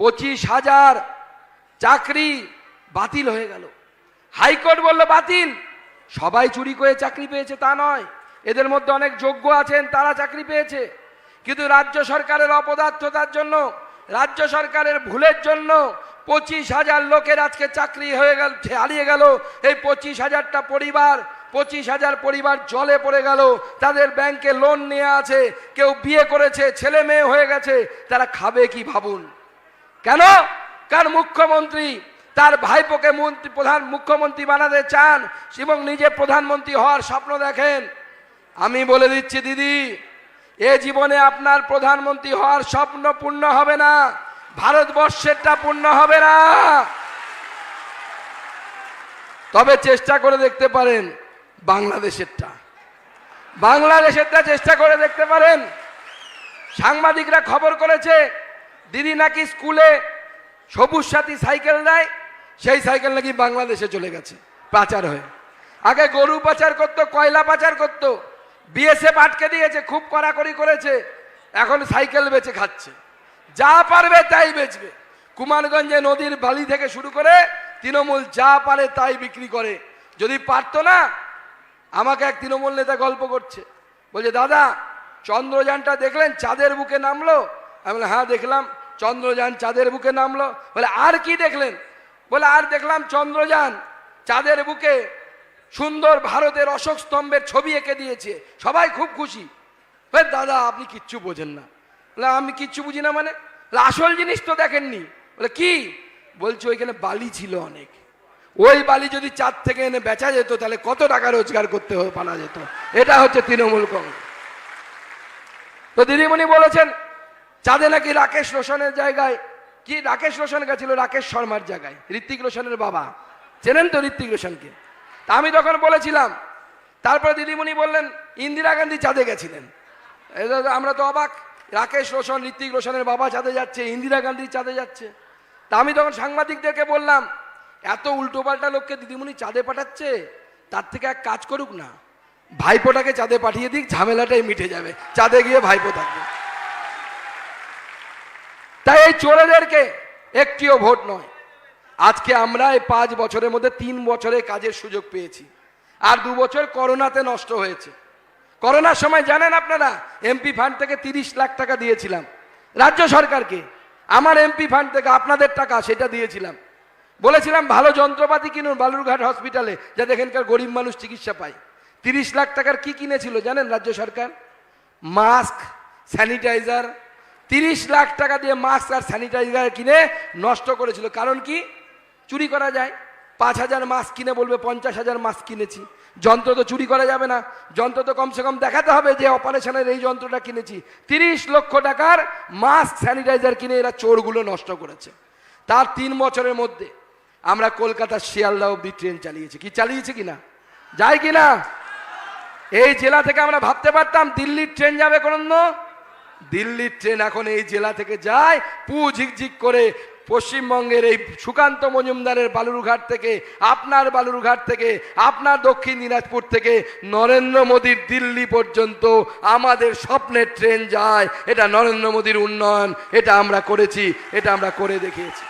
25,000 চাকরি বাতিল হয়ে গেল। হাইকোর্ট বলল বাতিল। সবাই চুরি করে চাকরি পেয়েছে তা নয়, এদের মধ্যে অনেক যোগ্য আছেন, তারা চাকরি পেয়েছে। কিন্তু রাজ্য সরকারের অপদার্থতার জন্য, রাজ্য সরকারের ভুলের জন্য 25,000 লোকের আজকে চাকরি হয়ে গেল, হারিয়ে গেল। এই 25,000টা পরিবার, 25,000 পরিবার জলে পড়ে গেল। তাদের ব্যাংকে লোন নিয়ে আছে, কেউ বিয়ে করেছে, ছেলে মেয়ে হয়ে গেছে, তারা খাবে কি ভাবুন। কেন? কারণ মুখ্যমন্ত্রী তার ভাইপোকে মুখ্যমন্ত্রী বানাতে চান এবং নিজে প্রধানমন্ত্রী হওয়ার স্বপ্ন দেখেন। আমি বলে দিচ্ছি দিদি, এ জীবনে আপনার প্রধানমন্ত্রী হওয়ার স্বপ্ন পূর্ণ হবে না, ভারতবর্ষেরটা পূর্ণ হবে না। তবে চেষ্টা করে দেখতে পারেন বাংলাদেশেরটা চেষ্টা করে দেখতে পারেন। সাংবাদিকরা খবর করেছে দিদি নাকি স্কুলে সবুজ সাথী সাইকেল দেয়, সেই সাইকেল নাকি বাংলাদেশে চলে গেছে পাচার হয়ে। আগে গরু পাচার করতো, কয়লা পাচার করতো, বিএসএফ আটকে দিয়েছে, খুব কড়াকড়ি করেছে, এখন সাইকেল বেচে খাচ্ছে, যা পারবে তাই বেচবে। কুমারগঞ্জে নদীর বালি থেকে শুরু করে তৃণমূল যা পারে তাই বিক্রি করে। যদি পারতো না, আমাকে এক তৃণমূল নেতা গল্প করছে, বলছে দাদা চন্দ্রযানটা দেখলেন চাঁদের বুকে নামলো? আমি বললাম হ্যাঁ দেখলাম, চন্দ্রযান চাঁদের বুকে নামলো। বলে আর কি দেখলেন? বলে আর দেখলাম চন্দ্রযান চাঁদের বুকে সুন্দর ভারতের অশোক স্তম্ভের ছবি এঁকে দিয়েছে, সবাই খুব খুশি। বলে দাদা আপনি কিচ্ছু বোঝেন না। বলে আমি কিচ্ছু বুঝি না মানে? আসল জিনিস তো দেখেননি। বলে কি? বলছে ওইখানে বালি ছিল অনেক, ওই বালি যদি চাঁদ থেকে এনে বেচা যেত তাহলে কত টাকা রোজগার করতে পারা যেত। এটা হচ্ছে তৃণমূল কংগ্রেস। তো দিদিমণি বলেছেন চাঁদে নাকি রাকেশ রোশনের জায়গায়, কি রাকেশ রোশন গেছিল রাকেশ শর্মার জায়গায়, ঋত্বিক রোশনের বাবা, চেনেন তো ঋত্বিক রোশনকে? তা আমি তখন বলেছিলাম, তারপরে দিদিমণি বললেন ইন্দিরা গান্ধী চাঁদে গেছিলেন। আমরা তো অবাক, রাকেশ রোশন ঋত্বিক রোশনের বাবা চাঁদে যাচ্ছে, ইন্দিরা গান্ধী চাঁদে যাচ্ছে। তা আমি তখন সাংবাদিকদেরকে বললাম এত উল্টোপাল্টা লোককে দিদিমণি চাঁদে পাঠাচ্ছে, তার থেকে এক কাজ করুক না, ভাইপোটাকে চাঁদে পাঠিয়ে দিক, ঝামেলাটাই মিটে যাবে, চাঁদে গিয়ে ভাইপো থাকবে। তাই এই চোরেদেরকে একটিও ভোট নয়। আজকে আমরা এই 5 বছরের মধ্যে 3 বছরে কাজের সুযোগ পেয়েছি, আর 2 বছর করোনাতে নষ্ট হয়েছে। করোনার সময় জানেন আপনারা এমপি ফান্ড থেকে 30 লাখ টাকা দিয়েছিলাম রাজ্য সরকারকে, আমার এমপি ফান্ড থেকে আপনাদের টাকা সেটা দিয়েছিলাম। বলেছিলাম ভালো যন্ত্রপাতি কিনুন বালুরঘাট হসপিটালে, যাতে এখানকার গরিব মানুষ চিকিৎসা পায়। 30 লাখ টাকার কি কিনেছিল জানেন রাজ্য সরকার? Mask, sanitiser. 30 লাখ টাকা দিয়ে মাস্ক আর স্যানিটাইজার কিনে নষ্ট করেছিল। কারণ কি? চুরি করা যায়। 5,000 মাস্ক কিনে বলবে 50,000 মাস্ক কিনেছি। যন্ত্র তো চুরি করা যাবে না, যন্ত্র তো কমসে কম দেখাতে হবে যে অপারেশনের এই যন্ত্রটা কিনেছি। 30 লক্ষ টাকার মাস্ক স্যানিটাইজার কিনে এরা চোরগুলো নষ্ট করেছে। তার 3 বছরের মধ্যে আমরা কলকাতার শিয়ালদা অব্দি ট্রেন চালিয়েছি। কি চালিয়েছি কিনা? যায় কিনা? এই জেলা থেকে আমরা ভাবতে পারতাম দিল্লির ট্রেন যাবে কোনদিন? দিল্লির ট্রেন এখন এই জেলা থেকে যায় পু ঝিকঝিক করে পশ্চিমবঙ্গের এই সুকান্ত মজুমদারের বালুরঘাট থেকে, আপনার বালুরঘাট থেকে, আপনার দক্ষিণ দিনাজপুর থেকে নরেন্দ্র মোদীর দিল্লি পর্যন্ত আমাদের স্বপ্নের ট্রেন যায়। এটা নরেন্দ্র মোদীর উন্নয়ন, এটা আমরা করেছি, এটা আমরা করে দেখিয়েছি।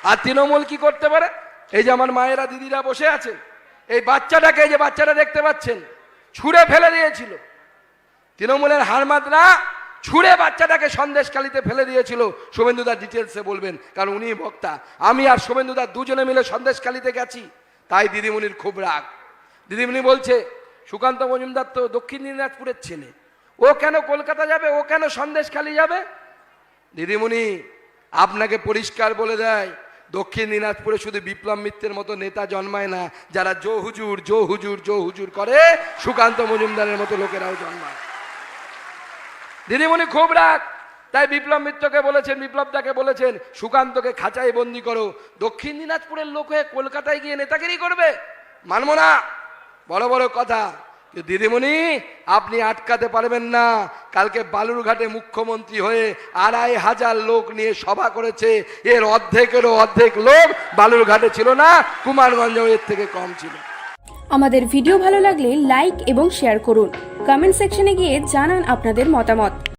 আর তৃণমূল কি করতে পারে? এই যে আমার মায়েরা দিদিরা বসে আছে, এই বাচ্চাটাকে, এই যে বাচ্চাটা দেখতে পাচ্ছেন, ছুঁড়ে ফেলে দিয়েছিল তৃণমূলের হারমাদরা, ছুঁড়ে বাচ্চাটাকে সন্দেশখালিতে ফেলে দিয়েছিল। শুভেন্দুদার ডিটেলসে বলবেন, কারণ উনি বক্তা। আমি আর শুভেন্দুদার দুজনে মিলে সন্দেশখালিতে গেছি, তাই দিদিমণির খুব রাগ। দিদিমণি বলছে সুকান্ত মজুমদার তো দক্ষিণ দিনাজপুরের ছেলে, ও কেন কলকাতা যাবে, ও কেন সন্দেশখালি যাবে? দিদিমণি আপনাকে পরিষ্কার বলে দেয়, দক্ষিণ দিনাজপুরে শুধু বিপ্লব মিত্রের মতো নেতা জন্মায় না, যারা জো হুজুর জো হুজুর জো হুজুর করে সুকান্ত মজুমদারের মতো লোকেরাও জন্মায়। দিদিমণি খুব রাগ, তাই বিপ্লব মিত্রকে বলেছেন, বিপ্লবদাকে বলেছেন সুকান্তকে খাঁচায় বন্দি করো। দক্ষিণ দিনাজপুরের লোক হয়ে কলকাতায় গিয়ে নেতাগিরি করবে, মানব না। বড় বড় কথা, দিদিমণি আপনি আটকাতে পারবেন না। কালকে বালুরঘাটে মুখ্যমন্ত্রী হয়ে 2,500 লোক নিয়ে সভা করেছে, এর অর্ধেকেরও অর্ধেক লোক বালুরঘাটে ছিল না, কুমারগঞ্জে এর থেকে কম ছিল। আমাদের ভিডিও ভালো লাগলে লাইক এবং শেয়ার করুন, কমেন্ট সেকশনে গিয়ে জানান আপনাদের মতামত।